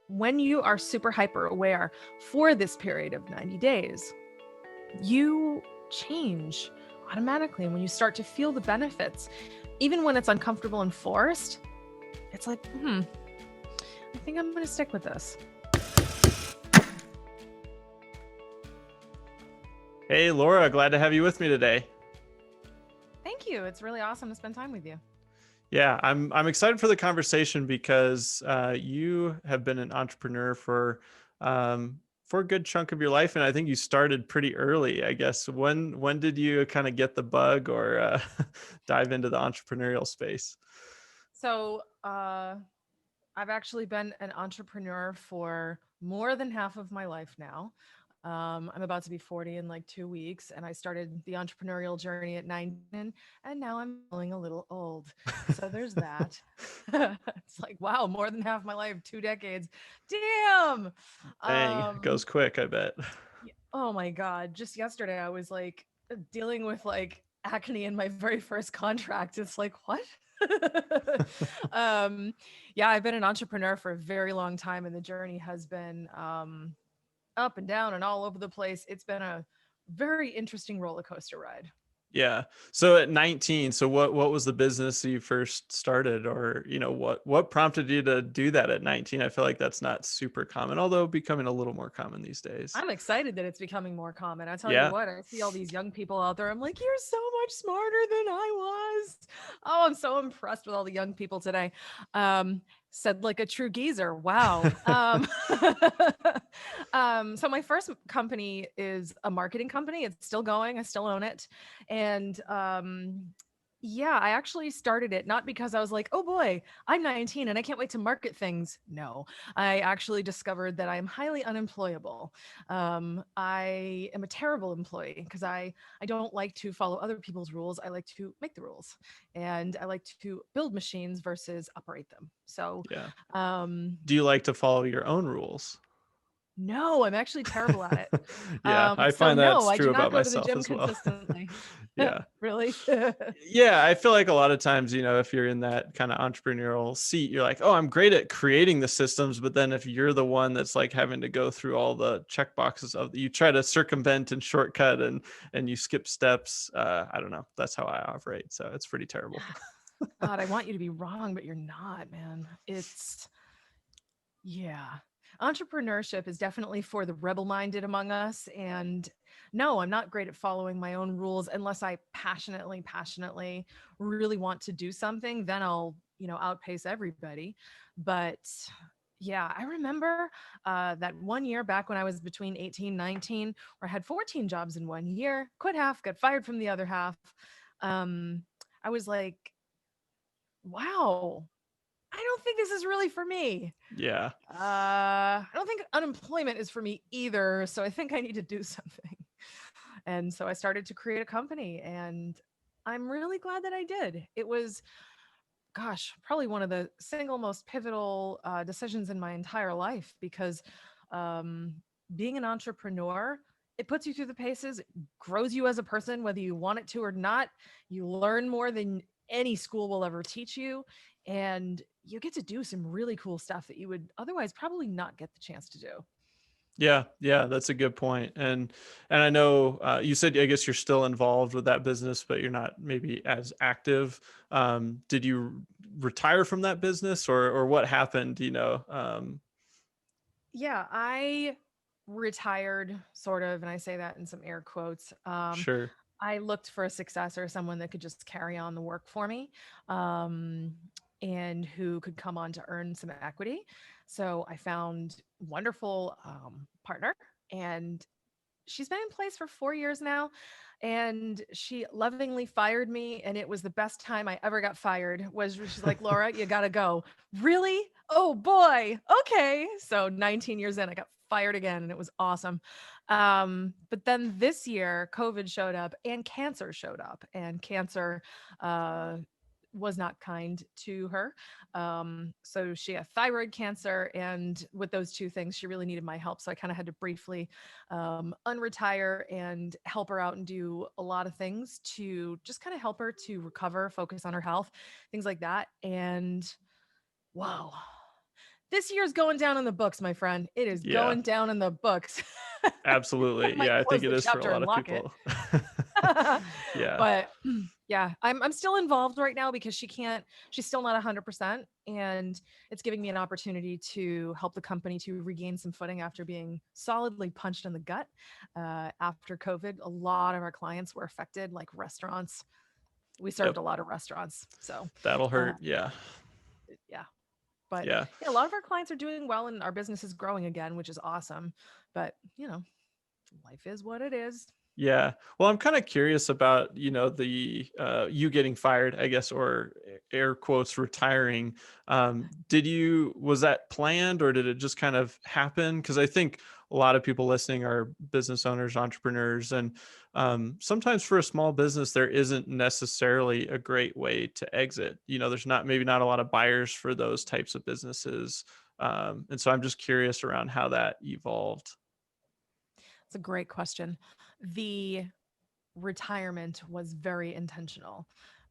when you are super hyper aware for this period of 90 days, you change automatically. And when you start to feel the benefits, even when it's uncomfortable and forced, it's like, I think I'm going to stick with this. Hey, Laura, glad to have you with me today. Thank you. It's really awesome to spend time with you. Yeah, I'm excited for the conversation because you have been an entrepreneur for a good chunk of your life, and I think you started pretty early. I guess when did you kind of get the bug or dive into the entrepreneurial space? So, I've actually been an entrepreneur for more than half of my life now. I'm about to be 40 in like 2 weeks, and I started the entrepreneurial journey at 19, and now I'm feeling a little old. So there's that. It's like, wow, more than half my life, 2 decades. Damn. Dang, it goes quick, I bet. Oh my God. Just yesterday, I was like dealing with like acne in my very first contract. It's like, what? um, yeah, I've been an entrepreneur for a very long time, and the journey has been up and down and all over the place. It's been a very interesting roller coaster ride. Yeah. So at 19, so what was the business you first started, or what prompted you to do that at 19? I feel like that's not super common, although becoming a little more common these days. I'm excited that it's becoming more common. I tell you Yeah. what, I see all these young people out there. I'm like, you're so much smarter than I was. Oh, I'm so impressed with all the young people today. Said like a true geezer. Wow. So my first company is a marketing company. It's still going. I still own it. And yeah, I actually started it not because I was like, oh boy, I'm 19 and I can't wait to market things. No, I actually discovered that I am highly unemployable. I am a terrible employee because I don't like to follow other people's rules. I like to make the rules, and I like to build machines versus operate them. So, Yeah. um, Do you like to follow your own rules? no, I'm actually terrible at it. Yeah, I So find no, that's I do true not about go to the myself gym as well. consistently. Yeah. Really? Yeah, I feel like a lot of times, if you're in that kind of entrepreneurial seat, you're like, oh, I'm great at creating the systems. But then if you're the one that's like having to go through all the check boxes you try to circumvent and shortcut and you skip steps. I don't know. That's how I operate. So it's pretty terrible. God, I want you to be wrong, but you're not, man. Yeah. Entrepreneurship is definitely for the rebel minded among us. And no, I'm not great at following my own rules unless I passionately really want to do something. Then I'll, outpace everybody. But yeah, I remember that one year back when I was between 18 and 19, where I had 14 jobs in one year, quit half, got fired from the other half. Um, I was like, wow, I don't think this is really for me. Yeah. I don't think unemployment is for me either. So I think I need to do something. And so I started to create a company, and I'm really glad that I did. It was, gosh, probably one of the single most pivotal decisions in my entire life because um, being an entrepreneur, it puts you through the paces, it grows you as a person, whether you want it to or not. You learn more than any school will ever teach you. And you get to do some really cool stuff that you would otherwise probably not get the chance to do. Yeah, yeah, that's a good point. And I know you said I guess you're still involved with that business, but you're not maybe as active. Did you retire from that business, or what happened? Yeah, I retired sort of, and I say that in some air quotes. Sure. I looked for a successor, someone that could just carry on the work for me, um, and who could come on to earn some equity. So I found wonderful partner, and she's been in place for 4 years now. And she lovingly fired me, and it was the best time I ever got fired. Was she's like, Laura, you gotta go. Really? Oh boy. Okay. So 19 years in, I got fired again, and it was awesome. But then this year, COVID showed up and cancer showed up, and cancer uh, was not kind to her. So she had thyroid cancer, and with those two things, she really needed my help. So I kind of had to briefly unretire and help her out and do a lot of things to just kind of help her to recover, focus on her health, things like that. And wow, This year's going down in the books, my friend. It is Yeah, going down in the books. I absolutely. might Yeah, I close think it the is for a chapter lot and of lock it. people. Yeah. But yeah, I'm still involved right now because she's still not 100%, and it's giving me an opportunity to help the company to regain some footing after being solidly punched in the gut. After COVID, a lot of our clients were affected, like restaurants. We served Yep. a lot of restaurants. So That'll uh, hurt. Yeah. yeah, but Yeah. yeah, a lot of our clients are doing well and our business is growing again, which is awesome. But life is what it is. Yeah. Well, I'm kind of curious about, the you getting fired, I guess, or air quotes retiring. Was that planned or did it just kind of happen? Because I think a lot of people listening are business owners, entrepreneurs, and sometimes for a small business, there isn't necessarily a great way to exit. There's maybe not a lot of buyers for those types of businesses. And so I'm just curious around how that evolved. It's a great question. The retirement was very intentional.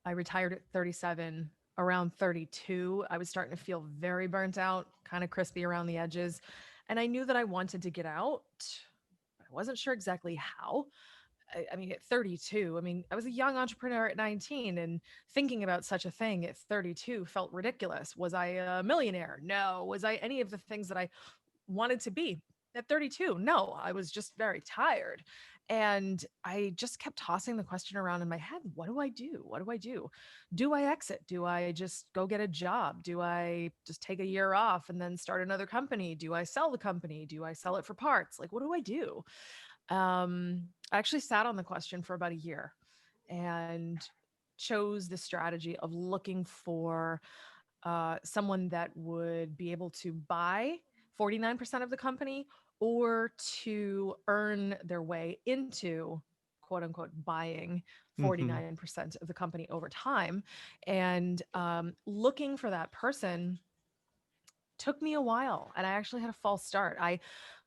I retired at 37. Around 32, I was starting to feel very burnt out, kind of crispy around the edges. And I knew that I wanted to get out. I wasn't sure exactly how. I mean, at 32, I mean, I was a young entrepreneur at 19, and thinking about such a thing at 32 felt ridiculous. Was I a millionaire? No. Was I any of the things that I wanted to be at 32? No, I was just very tired. And I just kept tossing the question around in my head. What do I do? What do I do? Do I exit? Do I just go get a job? Do I just take a year off and then start another company? Do I sell the company? Do I sell it for parts? Like, what do I do? I actually sat on the question for about a year and chose the strategy of looking for someone that would be able to buy 49% of the company or to earn their way into quote unquote buying Hmm. 49% of the company over time. And looking for that person took me a while, and I actually had a false start. I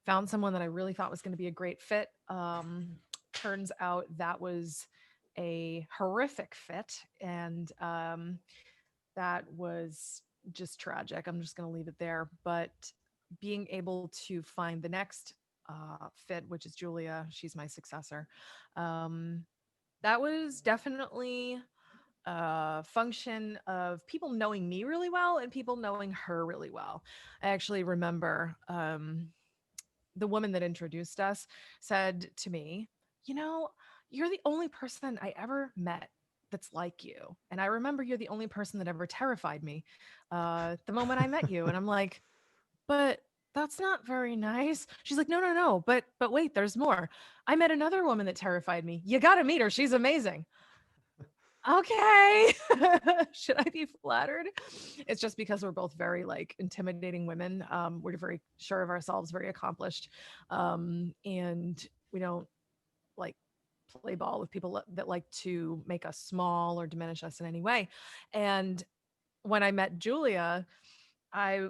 found someone that I really thought was going to be a great fit. Turns out that was a horrific fit, and that was just tragic. I'm just going to leave it there. But being able to find the next fit, which is Julia, she's my successor. Um, that was definitely a function of people knowing me really well and people knowing her really well. I actually remember the woman that introduced us said to me, You know, you're the only person I ever met that's like you. And I remember you're the only person that ever terrified me the moment I met you. And I'm like, But that's not very nice. She's like, No, no, no. But wait, there's more. I met another woman that terrified me. You got to meet her. She's amazing. Okay. Should I be flattered? It's just because we're both very like intimidating women. We're very sure of ourselves, very accomplished. And we don't like play ball with people that like to make us small or diminish us in any way. And when I met Julia, I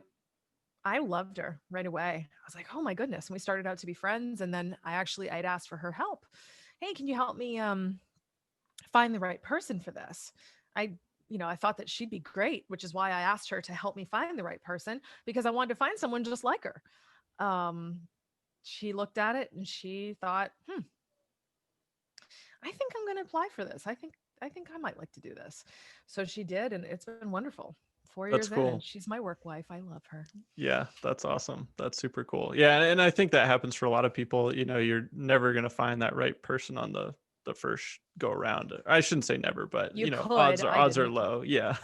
I loved her right away. I was like, oh my goodness. And we started out to be friends. And then I'd asked for her help. Hey, can you help me find the right person for this? I, I thought that she'd be great, which is why I asked her to help me find the right person because I wanted to find someone just like her. Um, she looked at it and she thought, I think I'm going to apply for this. I think I might like to do this. So she did, and it's been wonderful. 4 That's years in, and cool. she's my work wife. I love her. Yeah, that's awesome. That's super cool. Yeah, and I think that happens for a lot of people. You're never going to find that right person on the first go around. I shouldn't say never, but You odds could. are I odds are didn't. low. Yeah.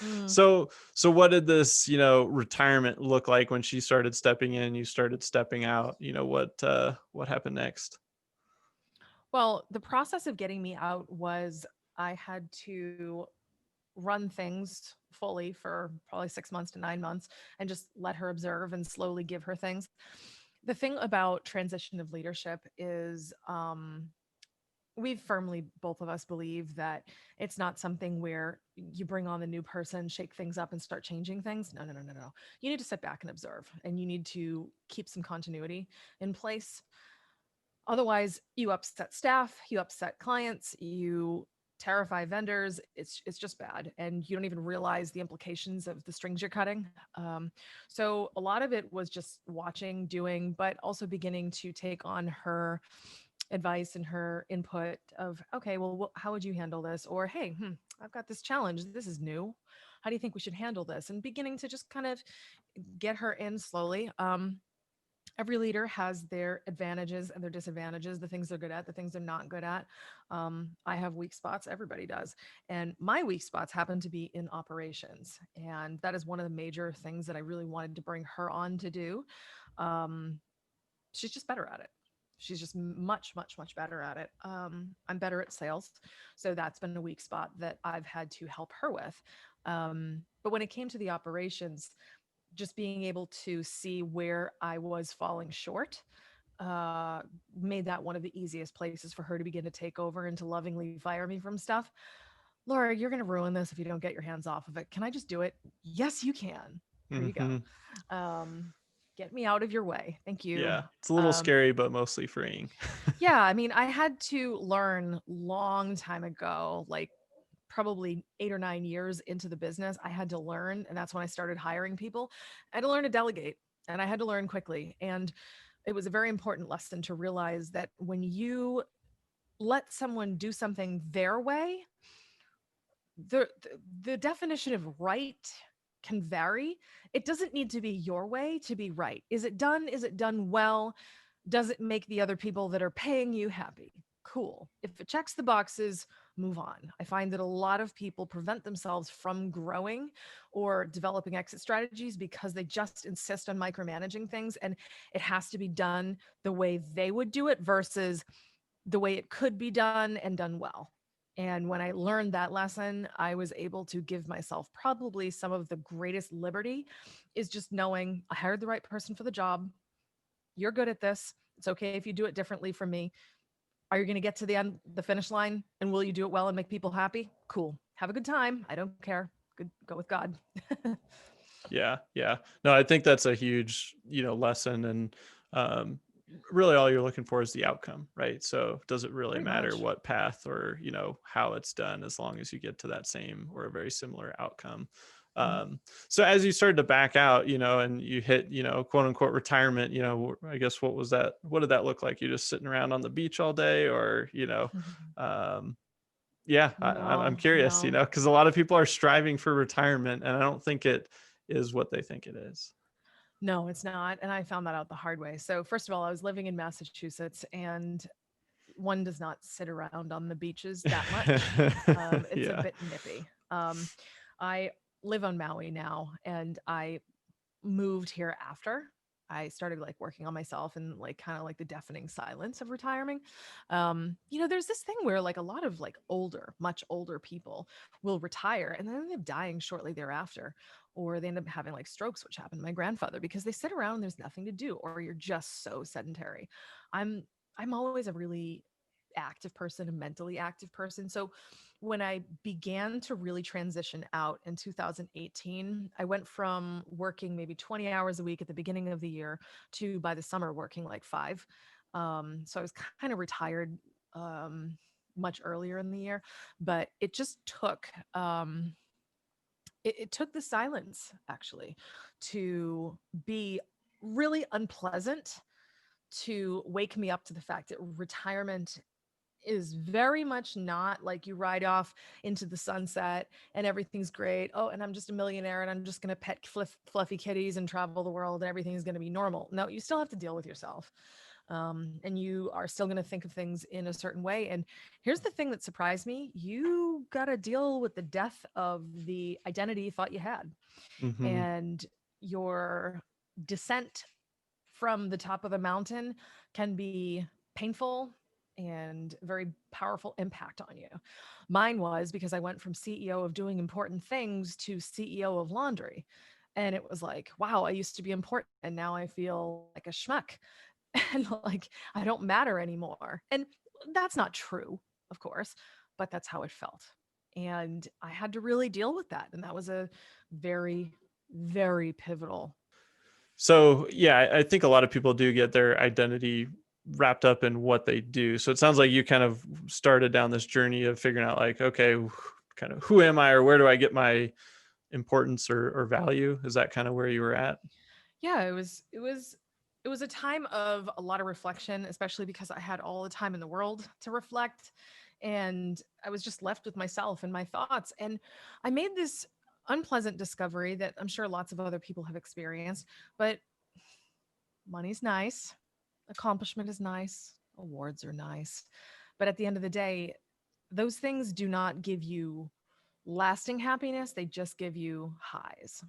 Mm. So what did this, retirement look like when she started stepping in, you started stepping out? What happened next? Well, the process of getting me out was I had to run things fully for probably 6 months to 9 months and just let her observe and slowly give her things. The thing about transition of leadership is we firmly, both of us, believe that it's not something where you bring on the new person, shake things up, and start changing things. No, no, no, no, no. You need to sit back and observe, and you need to keep some continuity in place. Otherwise, you upset staff, you upset clients, you terrify vendors. It's just bad, and you don't even realize the implications of the strings you're cutting. So a lot of it was just watching, doing, but also beginning to take on her advice and her input of, okay, well, how would you handle this? Or, hey, I've got this challenge. This is new. How do you think we should handle this? And beginning to just kind of get her in slowly. Every leader has their advantages and their disadvantages, the things they're good at, the things they're not good at. I have weak spots, everybody does. And my weak spots happen to be in operations. And that is one of the major things that I really wanted to bring her on to do. Um, she's just better at it. She's just much, much, much better at it. I'm better at sales. So that's been a weak spot that I've had to help her with. But when it came to the operations, just being able to see where I was falling short made that one of the easiest places for her to begin to take over and to lovingly fire me from stuff. Laura, you're going to ruin this if you don't get your hands off of it. Can I just do it? Yes, you can. Here you go. Get me out of your way. Thank you. Yeah, it's a little scary, but mostly freeing. Yeah, I mean, I had to learn long time ago, like probably 8 or 9 years into the business, I had to learn, and that's when I started hiring people. I had to learn to delegate, and I had to learn quickly. And it was a very important lesson to realize that when you let someone do something their way, the definition of right can vary. It doesn't need to be your way to be right. Is it done? Is it done well? Does it make the other people that are paying you happy? Cool. If it checks the boxes, move on. I find that a lot of people prevent themselves from growing or developing exit strategies because they just insist on micromanaging things, and it has to be done the way they would do it versus the way it could be done and done well. And when I learned that lesson, I was able to give myself probably some of the greatest liberty, is just knowing I hired the right person for the job. You're good at this. It's okay if you do it differently from me. Are you going to get to the end, the finish line? And will you do it well and make people happy? Cool. Have a good time. I don't care. Good. Go with God. Yeah. No, I think that's a huge, lesson. And really all you're looking for is the outcome, right? So does it really Pretty matter much. what path or, how it's done, as long as you get to that same or a very similar outcome. So as you started to back out, and you hit, quote unquote retirement, I guess what was that? What did that look like? You just sitting around on the beach all day, or, yeah, I'm No, curious, no. because a lot of people are striving for retirement, and I don't think it is what they think it is. No, it's not. And I found that out the hard way. So, first of all, I was living in Massachusetts, and one does not sit around on the beaches that much. It's a Yeah. bit nippy. I live on Maui now, and I moved here after I started like working on myself and like kind of like the deafening silence of retiring. There's this thing where like a lot of like older, much older people will retire and then they end up dying shortly thereafter, or they end up having like strokes, which happened to my grandfather because they sit around and there's nothing to do, or you're just so sedentary. I'm I'm always a really active person, a mentally active person. So when I began to really transition out in 2018, I went from working maybe 20 hours a week at the beginning of the year to by the summer working like 5. So I was kind of retired much earlier in the year, but it just took it took the silence actually to be really unpleasant, to wake me up to the fact that retirement is very much not like you ride off into the sunset and everything's great. Oh, and I'm just a millionaire and I'm just going to pet fluffy kitties and travel the world and everything's going to be normal. No, you still have to deal with yourself. And you are still going to think of things in a certain way. And here's the thing that surprised me: you got to deal with the death of the identity you thought you had, Mm-hmm. and your descent from the top of the mountain can be painful and very powerful impact on you. Mine was because I went from CEO of doing important things to CEO of laundry. And it was like, wow, I used to be important and now I feel like a schmuck and like I don't matter anymore. And that's not true, of course, but that's how it felt. And I had to really deal with that. And that was a very, very pivotal. So yeah, I think a lot of people do get their identity wrapped up in what they do. So it sounds like you kind of started down this journey of figuring out like, okay, kind of who am I, or where do I get my importance or value? Is that kind of where you were at? Yeah, it was a time of a lot of reflection, especially because I had all the time in the world to reflect, and I was just left with myself and my thoughts. And I made this unpleasant discovery that I'm sure lots of other people have experienced, but money's nice, accomplishment is nice, awards are nice, but at the end of the day, those things do not give you lasting happiness, they just give you highs.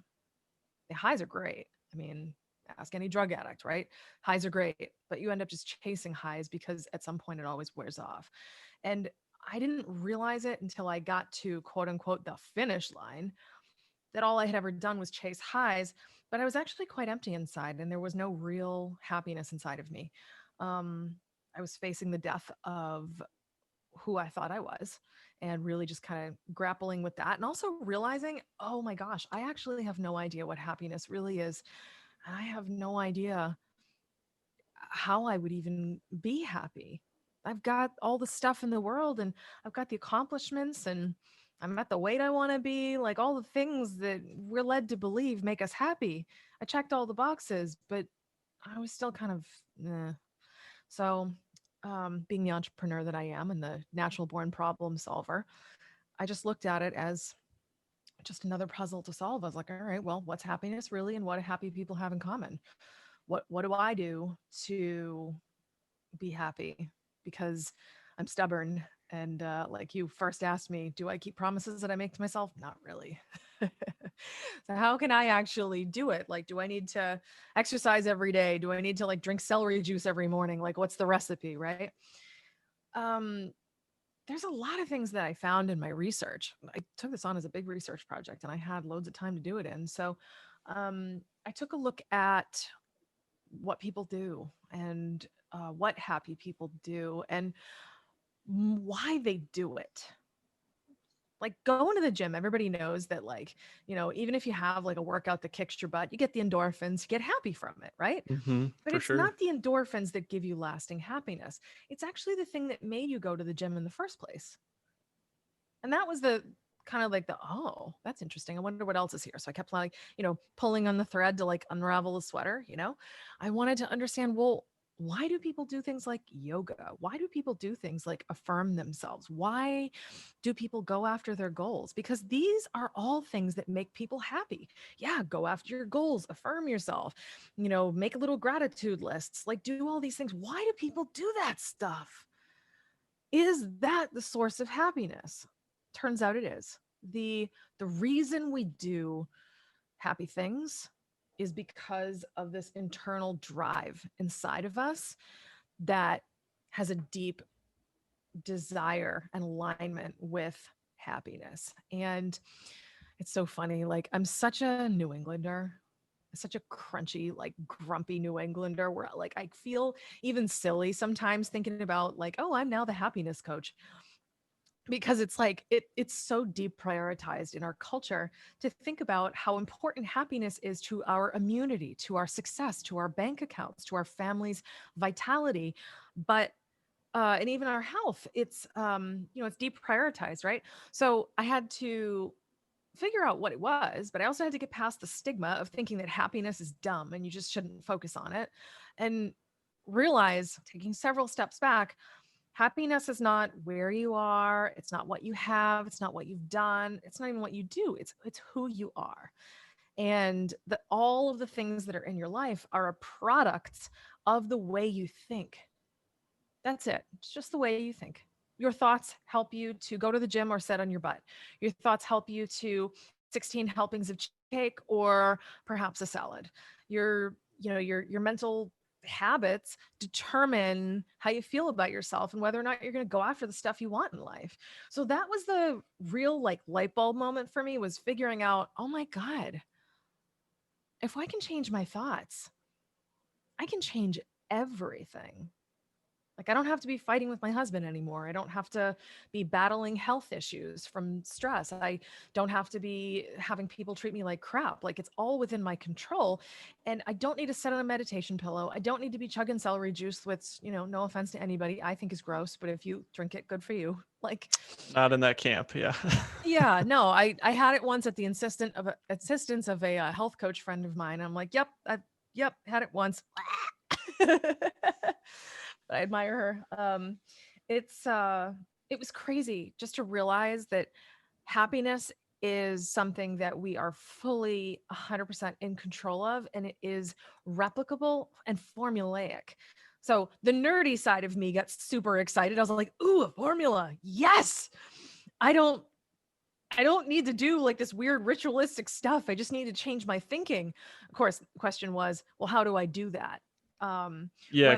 The highs are great. I mean, ask any drug addict, right? Highs are great, but you end up just chasing highs because at some point it always wears off. And I didn't realize it until I got to quote unquote the finish line that all I had ever done was chase highs, but I was actually quite empty inside and there was no real happiness inside of me. Um, I was facing the death of who I thought I was and really just kind of grappling with that and also realizing, oh my gosh, I actually have no idea what happiness really is. And I have no idea how I would even be happy. I've got all the stuff in the world and I've got the accomplishments and I'm at the weight I want to be, like all the things that we're led to believe make us happy. I checked all the boxes, but I was still kind of, so, being the entrepreneur that I am and the natural born problem solver, I just looked at it as just another puzzle to solve. I was like, all right, well, what's happiness really, and what do happy people have in common? What do I do to be happy? Because I'm stubborn, and like you first asked me, do I keep promises that I make to myself? Not really. So how can I actually do it? Like, do I need to exercise every day? Do I need to like drink celery juice every morning? Like, what's the recipe, right? Um, there's a lot of things that I found in my research. I took this on as a big research project and I had loads of time to do it in. So I took a look at what people do and what happy people do and why they do it. Like going to the gym, everybody knows that, like, even if you have like a workout that kicks your butt, you get the endorphins, you get happy from it, right? Mm-hmm, But for it's sure. not the endorphins that give you lasting happiness. It's actually the thing that made you go to the gym in the first place. And that was the kind of like the, oh, that's interesting. I wonder what else is here. So I kept like, pulling on the thread to like unravel the sweater. I wanted to understand, well, why do people do things like yoga? Why do people do things like affirm themselves? Why do people go after their goals? Because these are all things that make people happy. Yeah, go after your goals, affirm yourself, make little gratitude lists, like do all these things. Why do people do that stuff? Is that the source of happiness? Turns out it is. The reason we do happy things is because of this internal drive inside of us that has a deep desire and alignment with happiness. And it's so funny. Like, I'm such a New Englander, such a crunchy, like grumpy New Englander where like I feel even silly sometimes thinking about like, oh, I'm now the happiness coach because it's like it's so deep prioritized in our culture to think about how important happiness is to our immunity, to our success, to our bank accounts, to our family's vitality, but and even our health. It's deep prioritized, right? So I had to figure out what it was, but I also had to get past the stigma of thinking that happiness is dumb and you just shouldn't focus on it, and realize, taking several steps back, happiness is not where you are, it's not what you have, it's not what you've done, it's not even what you do, it's who you are. And that all of the things that are in your life are a product of the way you think. That's it. It's just the way you think. Your thoughts help you to go to the gym or sit on your butt. Your thoughts help you to 16 helpings of cake or perhaps a salad. Your mental habits determine how you feel about yourself and whether or not you're going to go after the stuff you want in life. So that was the real like light bulb moment for me, was figuring out, oh my God, if I can change my thoughts, I can change everything. Like, I don't have to be fighting with my husband anymore. I don't have to be battling health issues from stress. I don't have to be having people treat me like crap. Like, it's all within my control. And I don't need to sit on a meditation pillow. I don't need to be chugging celery juice, which, no offense to anybody, I think is gross, but if you drink it, good for you. Like, Not in that camp. Yeah. yeah, no, I had it once at the assistance of a health coach friend of mine. I'm like, yep, had it once. But I admire her. It's it was crazy just to realize that happiness is something that we are fully 100% in control of, and it is replicable and formulaic. So the nerdy side of me got super excited. I was like, "Ooh, a formula. Yes." I don't I don't need to do like this weird ritualistic stuff. I just need to change my thinking. Of course, the question was, well, how do I do that? Yeah. When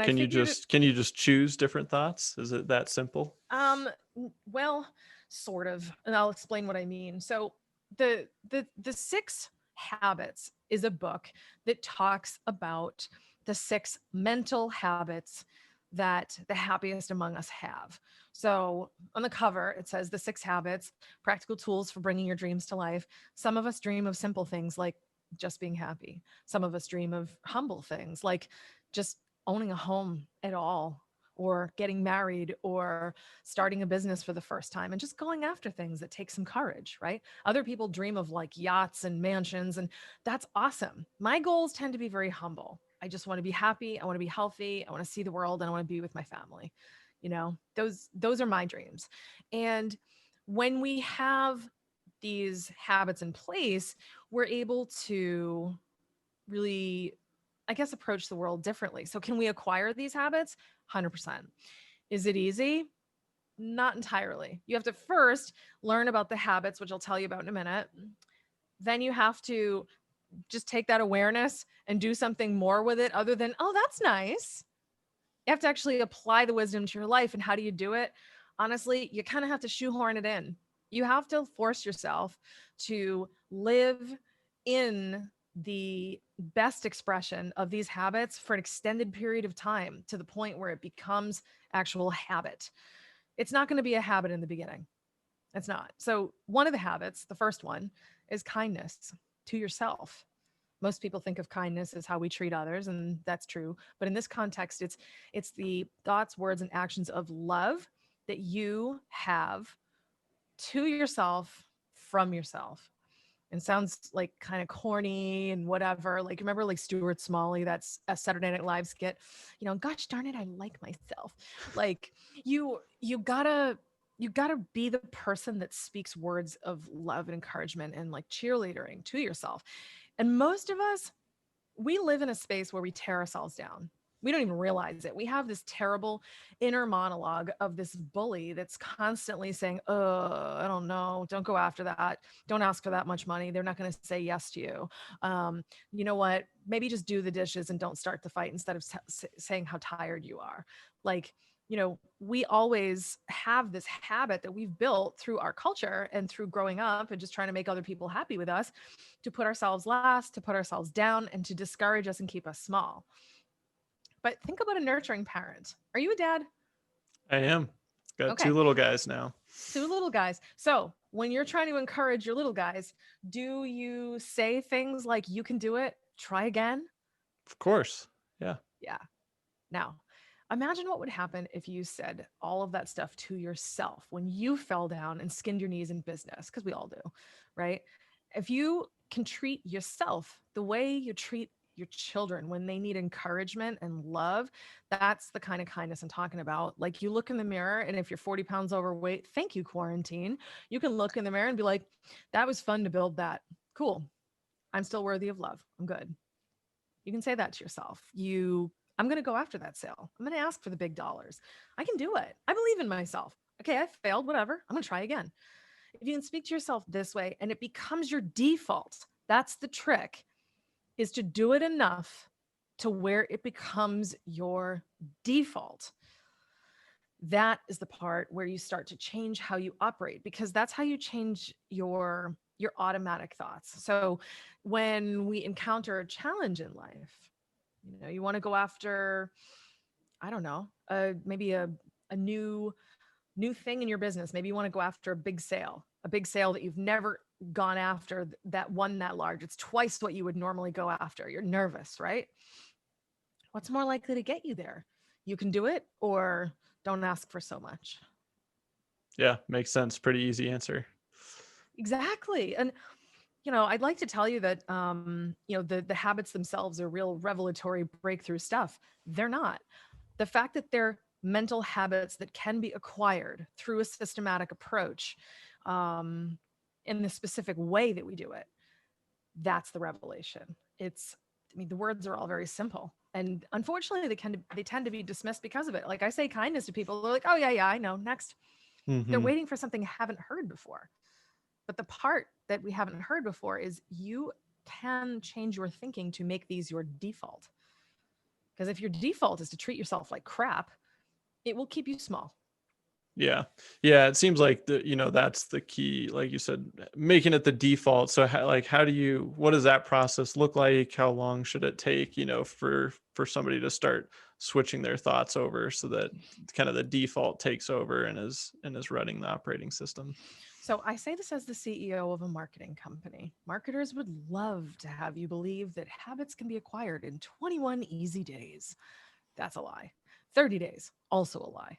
I figured it Can you just choose different thoughts? Is it that simple? well, sort of, and I'll explain what I mean. So the 6 habits is a book that talks about the 6 mental habits that the happiest among us have. So on the cover, it says the 6 habits, practical tools for bringing your dreams to life. Some of us dream of simple things like just being happy. Some of us dream of humble things like just owning a home at all, or getting married, or starting a business for the first time, and just going after things that take some courage, right? Other people dream of like yachts and mansions, and that's awesome. My goals tend to be very humble. I just want to be happy. I want to be healthy. I want to see the world, and I want to be with my family. Those are my dreams. And when we have these habits in place, we're able to really, I guess, approach the world differently. So, can we acquire these habits? 100%. Is it easy? Not entirely. You have to first learn about the habits, which I'll tell you about in a minute. Then you have to just take that awareness and do something more with it other than, oh, that's nice. You have to actually apply the wisdom to your life. And how do you do it? Honestly, you kind of have to shoehorn it in. You have to force yourself to live in the best expression of these habits for an extended period of time, to the point where it becomes actual habit. It's not going to be a habit in the beginning. It's not. So, one of the habits, the first one, is kindness to yourself. Most people think of kindness as how we treat others, and that's true. But in this context, it's the thoughts, words, and actions of love that you have to yourself from yourself. And sounds like kind of corny and whatever. Like, remember like Stuart Smalley, that's a Saturday Night Live skit, gosh darn it, I like myself. Like, you gotta be the person that speaks words of love and encouragement and like cheerleading to yourself. And most of us, we live in a space where we tear ourselves down. We don't even realize it. We have this terrible inner monologue of this bully that's constantly saying, "Oh, I don't know. Don't go after that. Don't ask for that much money. They're not going to say yes to you. You know what? Maybe just do the dishes and don't start the fight instead of saying how tired you are." Like, we always have this habit that we've built through our culture and through growing up and just trying to make other people happy with us, to put ourselves last, to put ourselves down, and to discourage us and keep us small. But think about a nurturing parent. Are you a dad? I am. Got two Okay, little guys now. 2 little guys. So when you're trying to encourage your little guys, do you say things like, you can do it, try again? Of course. Yeah. Yeah. Now, imagine what would happen if you said all of that stuff to yourself when you fell down and skinned your knees in business, because we all do, right? If you can treat yourself the way you treat your children when they need encouragement and love, that's the kind of kindness I'm talking about. Like, you look in the mirror, and if you're 40 pounds overweight, thank you, quarantine. You can look in the mirror and be like, that was fun to build that. Cool. I'm still worthy of love. I'm good. You can say that to yourself. I'm going to go after that sale. I'm going to ask for the big dollars. I can do it. I believe in myself. Okay, I failed, whatever. I'm going to try again. If you can speak to yourself this way and it becomes your default, that's the trick, is to do it enough to where it becomes your default. That is the part where you start to change how you operate, because that's how you change your automatic thoughts. So when we encounter a challenge in life, you want to go after, I don't know, maybe a new thing in your business. Maybe you want to go after a big sale that you've never gone after, that one that large. It's twice what you would normally go after. You're nervous, right? What's more likely to get you there? You can do it, or don't ask for so much. Yeah, makes sense. Pretty easy answer. Exactly. And I'd like to tell you that the habits themselves are real revelatory breakthrough stuff. They're not. The fact that they're mental habits that can be acquired through a systematic approach, um, in the specific way that we do it, that's the revelation. I mean, the words are all very simple. And unfortunately, they tend to be dismissed because of it. Like I say kindness to people, they're like, oh, yeah, yeah, I know. Next. They're Hmm. waiting for something I haven't heard before. But the part that we haven't heard before is you can change your thinking to make these your default. Because if your default is to treat yourself like crap, it will keep you small. Yeah. Yeah. It seems like that's the key. Like you said, making it the default. So what does that process look like? How long should it take, for somebody to start switching their thoughts over so that kind of the default takes over and is running the operating system? So I say this as the CEO of a marketing company. Marketers would love to have you believe that habits can be acquired in 21 easy days. That's a lie. 30 days, also a lie.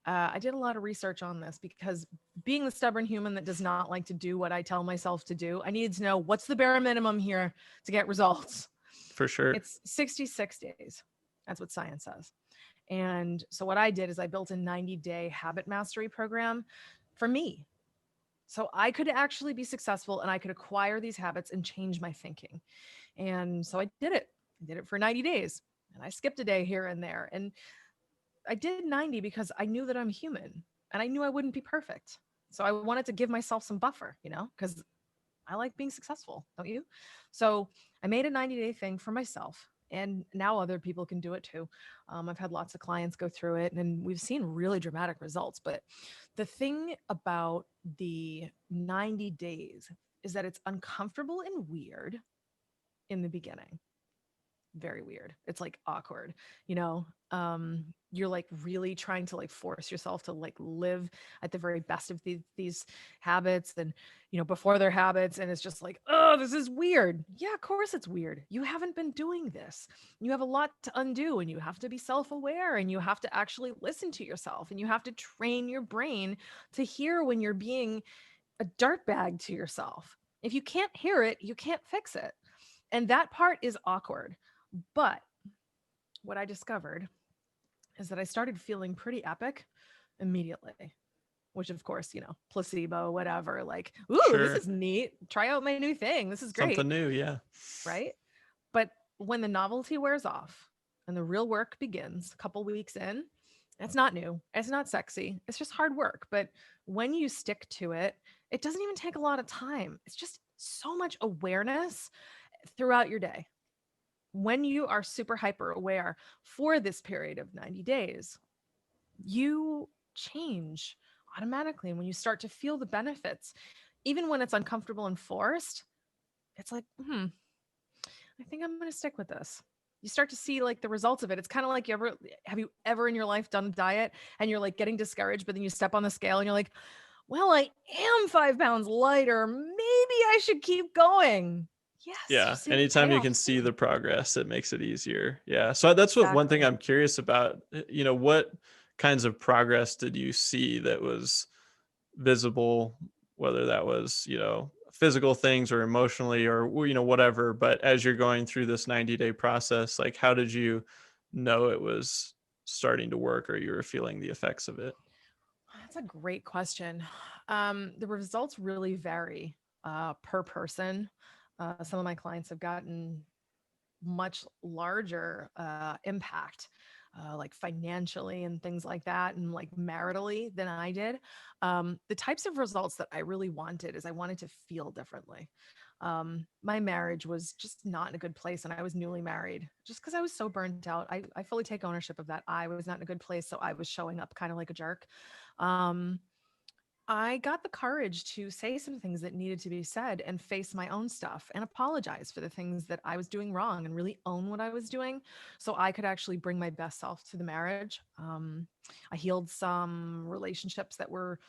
I did a lot of research on this because being the stubborn human that does not like to do what I tell myself to do, I needed to know what's the bare minimum here to get results. For sure. It's 66 days. That's what science says. And so what I did is I built a 90-day habit mastery program for me. So I could actually be successful and I could acquire these habits and change my thinking. And so I did it. I did it for 90 days and I skipped a day here and there. And I did 90 because I knew that I'm human and I knew I wouldn't be perfect. So I wanted to give myself some buffer, because I like being successful, don't you? So I made a 90-day thing for myself. And now other people can do it too. I've had lots of clients go through it and we've seen really dramatic results. But the thing about the 90 days is that it's uncomfortable and weird in the beginning. Very weird. It's like awkward, you know. You're like really trying to like force yourself to like live at the very best of these habits and before their habits, and it's just like, oh, this is weird. Yeah, of course it's weird. You haven't been doing this. You have a lot to undo, and you have to be self-aware, and you have to actually listen to yourself, and you have to train your brain to hear when you're being a dirtbag to yourself. If you can't hear it, you can't fix it. And that part is awkward. But what I discovered is that I started feeling pretty epic immediately, which of course, placebo, whatever, like, ooh, this Sure. is neat. Try out my new thing. This is great. Something new. Yeah. Right. But when the novelty wears off and the real work begins a couple weeks in, it's not new. It's not sexy. It's just hard work. But when you stick to it, it doesn't even take a lot of time. It's just so much awareness throughout your day. When you are super hyper aware for this period of 90 days, you change automatically. And when you start to feel the benefits, even when it's uncomfortable and forced, it's like, I think I'm going to stick with this. You start to see like the results of it. It's kind of like, have you ever in your life done a diet and you're like getting discouraged, but then you step on the scale and you're like, well, I am 5 pounds lighter. Maybe I should keep going. Yes, you Yeah. see the Anytime you payoff can see the soon. progress, it makes it easier. Yeah. So that's what one thing Exactly. I'm curious about. What kinds of progress did you see that was visible, whether that was, physical things or emotionally or, whatever. But as you're going through this 90-day process, like how did you know it was starting to work or you were feeling the effects of it? That's a great question. The results really vary per person. Some of my clients have gotten much larger impact, like financially and things like that, and like maritally than I did. The types of results that I really wanted is I wanted to feel differently. My marriage was just not in a good place, and I was newly married just because I was so burnt out. I fully take ownership of that. I was not in a good place, so I was showing up kind of like a jerk. Um, I got the courage to say some things that needed to be said and face my own stuff and apologize for the things that I was doing wrong and really own what I was doing so I could actually bring my best self to the marriage. I healed some relationships that were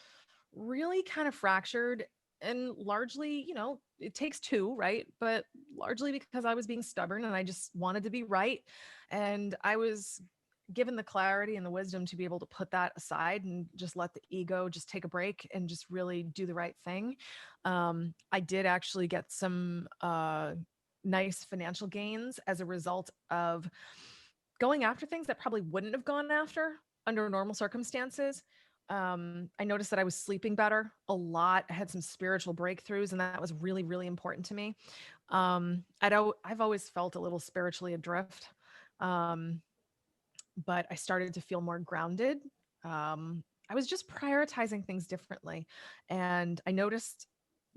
really kind of fractured and largely, it takes two, right? But largely because I was being stubborn and I just wanted to be right. And I was given the clarity and the wisdom to be able to put that aside and just let the ego just take a break and just really do the right thing. I did actually get some nice financial gains as a result of going after things that probably wouldn't have gone after under normal circumstances. I noticed that I was sleeping better a lot. I had some spiritual breakthroughs, and that was really, really important to me. I've always felt a little spiritually adrift, um, but I started to feel more grounded. I was just prioritizing things differently, and I noticed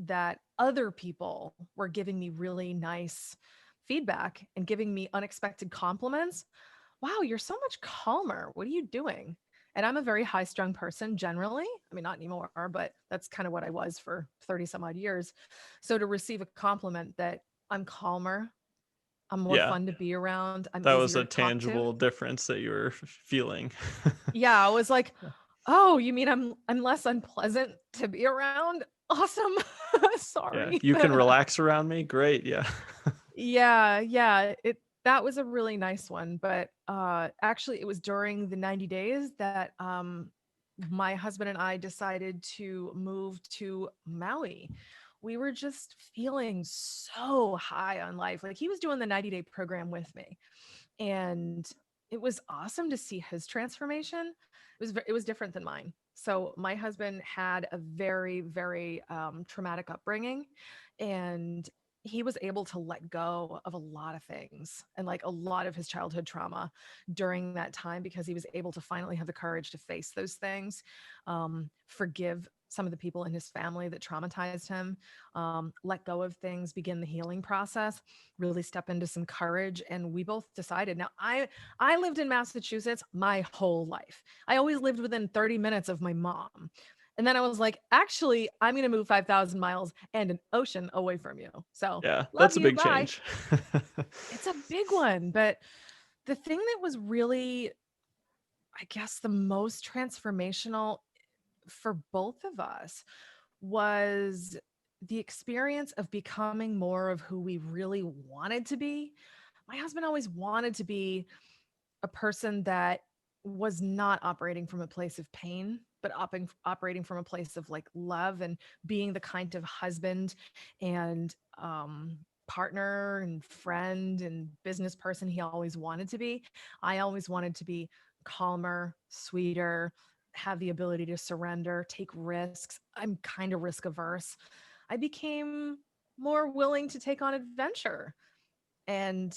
that other people were giving me really nice feedback and giving me unexpected compliments. Wow, you're so much calmer. What are you doing? And I'm a very high strung person generally. I mean, not anymore, but that's kind of what I was for 30 some odd years. So to receive a compliment that I'm calmer, I'm more Yeah, fun to be around, I'm that was easier a to talk to. tangible difference that you were feeling. Yeah, I was like, oh, you mean I'm less unpleasant to be around? Awesome. Yeah, Sorry. you can relax around me. Great. Yeah. Yeah, yeah, that was a really nice one, but, actually, it was during the 90 days that, my husband and I decided to move to Maui. We were just feeling so high on life, like, he was doing the 90-day program with me, and it was awesome to see his transformation. It was different than mine. So my husband had a very, very, traumatic upbringing, and he was able to let go of a lot of things and like a lot of his childhood trauma during that time because he was able to finally have the courage to face those things, forgive some of the people in his family that traumatized him, let go of things, begin the healing process, really step into some courage. And we both decided. Now, I lived in Massachusetts my whole life. I always lived within 30 minutes of my mom. And then I was like, actually, I'm going to move 5,000 miles and an ocean away from you. So Yeah, love that's a you. big Bye. change. It's a big one. But the thing that was really, I guess, the most transformational for both of us was the experience of becoming more of who we really wanted to be. My husband always wanted to be a person that was not operating from a place of pain, but operating from a place of like love and being the kind of husband and partner and friend and business person he always wanted to be. I always wanted to be calmer, sweeter, have the ability to surrender, take risks. I'm kind of risk averse. I became more willing to take on adventure. And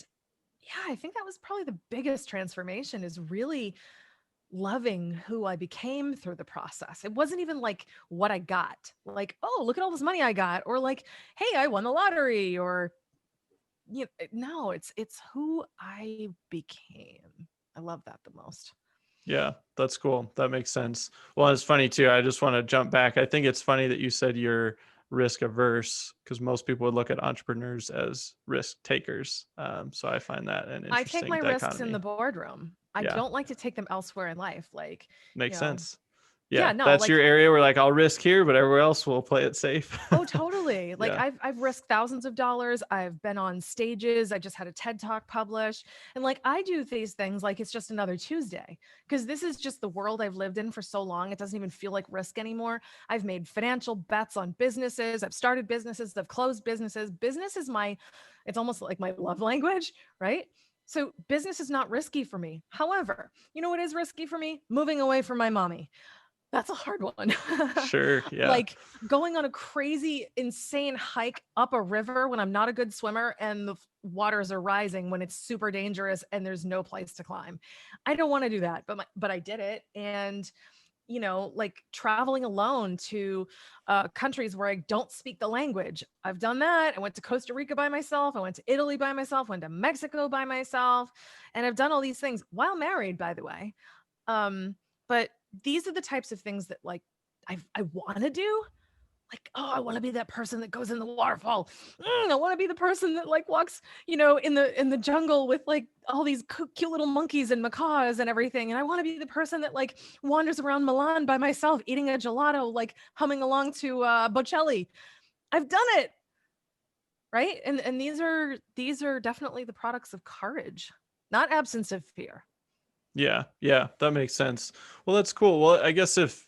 yeah, I think that was probably the biggest transformation is really loving who I became through the process. It wasn't even like what I got, like, oh, look at all this money I got, or like, hey, I won the lottery, or no, it's who I became. I love that the most. Yeah, that's cool. That makes sense. Well, it's funny too. I just want to jump back. I think it's funny that you said you're risk averse because most people would look at entrepreneurs as risk takers. So I find that an I take interesting my risks in the dichotomy. boardroom. I Yeah, don't like to take them elsewhere in life. Like, you makes know, sense. yeah, Yeah, no, that's your like area where like I'll risk here, but everywhere else will play it safe. oh, totally. Like Yeah, I've risked thousands of dollars. I've been on stages. I just had a TED Talk published. And like I do these things like it's just another Tuesday because this is just the world I've lived in for so long. It doesn't even feel like risk anymore. I've made financial bets on businesses. I've started businesses. I've closed businesses. Business is it's almost like my love language, right? So business is not risky for me. However, you know what is risky for me? Moving away from my mommy. That's a hard one. sure. Yeah, Like going on a crazy, insane hike up a river when I'm not a good swimmer and the waters are rising when it's super dangerous and there's no place to climb. I don't want to do that, but I did it. And like traveling alone to countries where I don't speak the language. I've done that. I went to Costa Rica by myself. I went to Italy by myself. Went to Mexico by myself, and I've done all these things while married, by the way. Um, but these are the types of things that like I want to do. Like, oh, I want to be that person that goes in the waterfall. I want to be the person that like walks, in the jungle with like all these cute little monkeys and macaws and everything. And I want to be the person that like wanders around Milan by myself, eating a gelato, like humming along to Bocelli. I've done it, right? And these are definitely the products of courage, not absence of fear. Yeah, yeah, that makes sense. Well, that's cool. Well, I guess if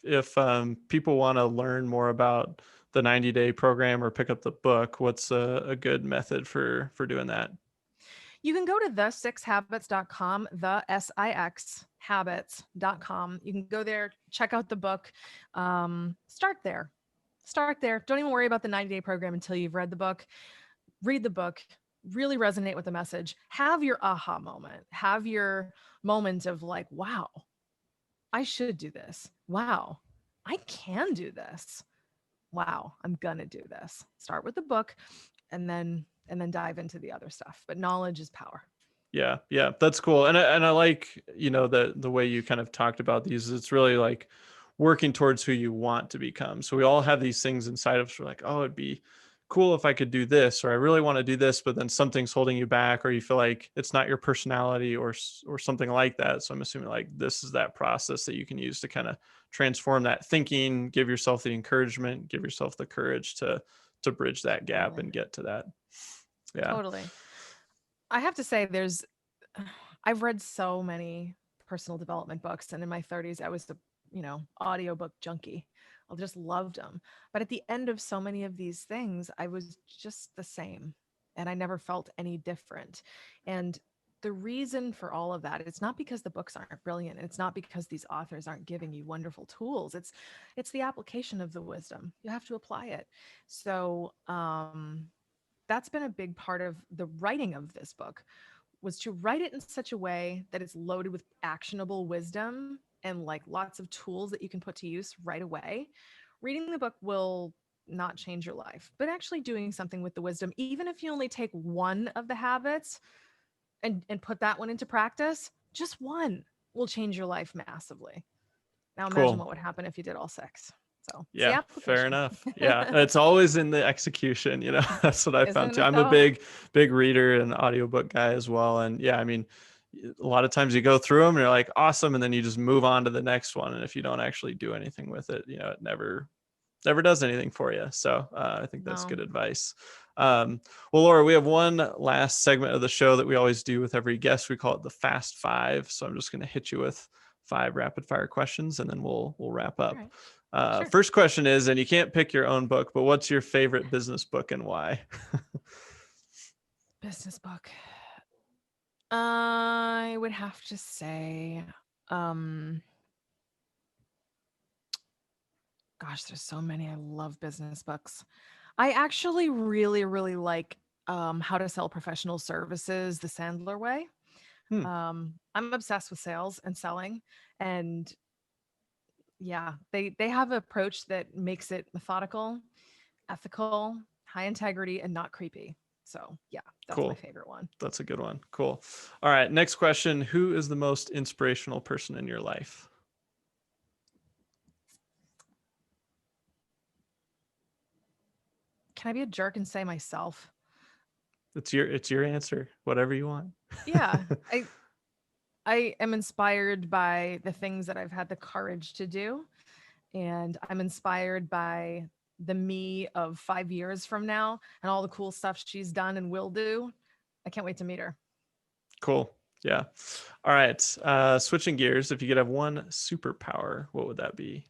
people want to learn more about the 90-day program or pick up the book, what's a good method for doing that? You can go to the6habits.com, the SIX habits.com. You can go there, check out the book. Start there. Start there. Don't even worry about the 90-day program until you've read the book. Read the book, really resonate with the message. Have your aha moment. Have your moment of like, wow, I should do this. Wow, I can do this. Wow, I'm gonna do this. Start with the book and then dive into the other stuff. But knowledge is power. Yeah, yeah, that's cool. And I like, the way you kind of talked about these. It's really like working towards who you want to become. So we all have these things inside of us. We're like, oh, it'd be cool if I could do this, or I really want to do this, but then something's holding you back, or you feel like it's not your personality, or something like that. So I'm assuming like this is that process that you can use to kind of transform that thinking, give yourself the encouragement, give yourself the courage to bridge that gap Totally. and get to that. Yeah. Totally. I have to say, I've read so many personal development books, and in my 30s, I was the, audiobook junkie. I just loved them. But at the end of so many of these things, I was just the same, and I never felt any different. And the reason for all of that, it's not because the books aren't brilliant, and it's not because these authors aren't giving you wonderful tools. It's the application of the wisdom. You have to apply it. So, that's been a big part of the writing of this book, was to write it in such a way that it's loaded with actionable wisdom and like lots of tools that you can put to use right away. Reading the book will not change your life, but actually doing something with the wisdom, even if you only take one of the habits and put that one into practice, just one will change your life massively. Now imagine Cool. what would happen if you did all six. So it's the Yeah, fair application. enough. Yeah, it's always in the execution, That's what I found Isn't too. it I'm a though? big reader and audiobook guy as well. And yeah, I mean, a lot of times you go through them and you're like, awesome, and then you just move on to the next one. And if you don't actually do anything with it, it never does anything for you. So I think that's No. good advice. Well, Laura, we have one last segment of the show that we always do with every guest. We call it the Fast Five. So I'm just going to hit you with 5 rapid fire questions, and then we'll wrap All up. right. Sure. First question is, and you can't pick your own book, but what's your favorite business book and why? Business book. I would have to say, um, gosh, there's so many. I love business books. I actually really, really like How to Sell Professional Services, The Sandler Way. Hmm, I'm obsessed with sales and selling, and yeah, they have an approach that makes it methodical, ethical, high integrity, and not creepy. So yeah, that's my cool. favorite one. That's a good one. Cool. All right. Next question. Who is the most inspirational person in your life? Can I be a jerk and say myself? It's your answer. Whatever you want. Yeah, I am inspired by the things that I've had the courage to do. And I'm inspired by the me of 5 years from now and all the cool stuff she's done and will do. I can't wait to meet her. Cool. Yeah. All right. Switching gears, if you could have one superpower, what would that be?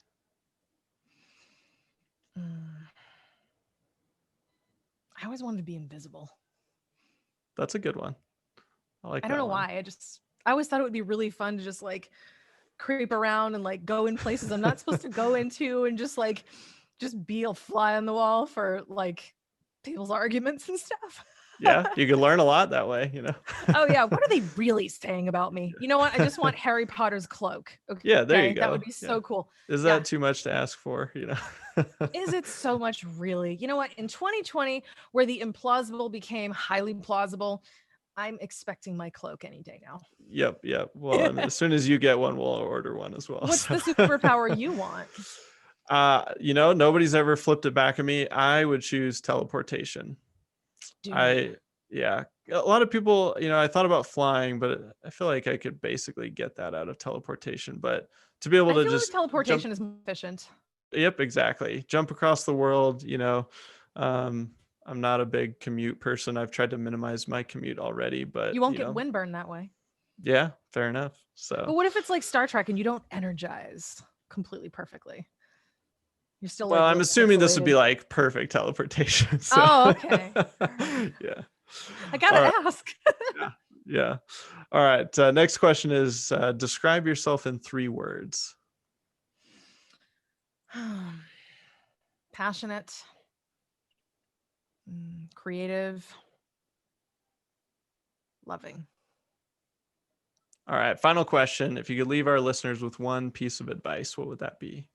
Mm, I always wanted to be invisible. That's a good one. I like I don't that know one. why. I always thought it would be really fun to just like creep around and like go in places I'm not supposed to go into and just be a fly on the wall for like people's arguments and stuff. Yeah, you could learn a lot that way. Oh yeah, what are they really saying about me? You know what? I just want Harry Potter's cloak. Yeah, there you Okay, that would go. be Yeah. so cool. Is Yeah. that too much to ask for? Is it so much really? You know what? In 2020, where the implausible became highly plausible, I'm expecting my cloak any day now. Yep. Well, I mean, as soon as you get one, we'll order one as well. What's So. the superpower you want? Nobody's ever flipped it back at me. I would choose teleportation. Dude, Yeah, a lot of people, I thought about flying, but I feel like I could basically get that out of teleportation. But to be able I to feel like just jump, teleportation is more efficient. yep, exactly, jump across the world. Um, I'm not a big commute person. I've tried to minimize my commute already, but You won't get windburn that way. yeah, fair enough. But So, what if it's like Star Trek and you don't energize completely perfectly? You're still well, like I'm really assuming this would be pixelated. like perfect teleportation. So, Oh, okay. All right. yeah. I All gotta right. ask. Yeah. Yeah. All right. Next question is describe yourself in 3 words. Passionate, creative, loving. All right. Final question. If you could leave our listeners with one piece of advice, what would that be?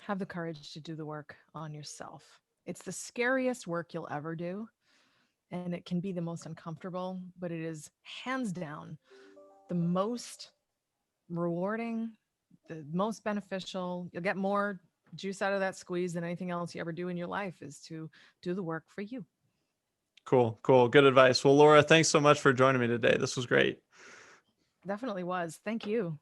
Have the courage to do the work on yourself. It's the scariest work you'll ever do, and it can be the most uncomfortable, but it is hands down the most rewarding, the most beneficial. You'll get more juice out of that squeeze than anything else you ever do in your life is to do the work for you. Cool. Cool. Good advice. Well, Laura, thanks so much for joining me today. This was great. Definitely was. Thank you.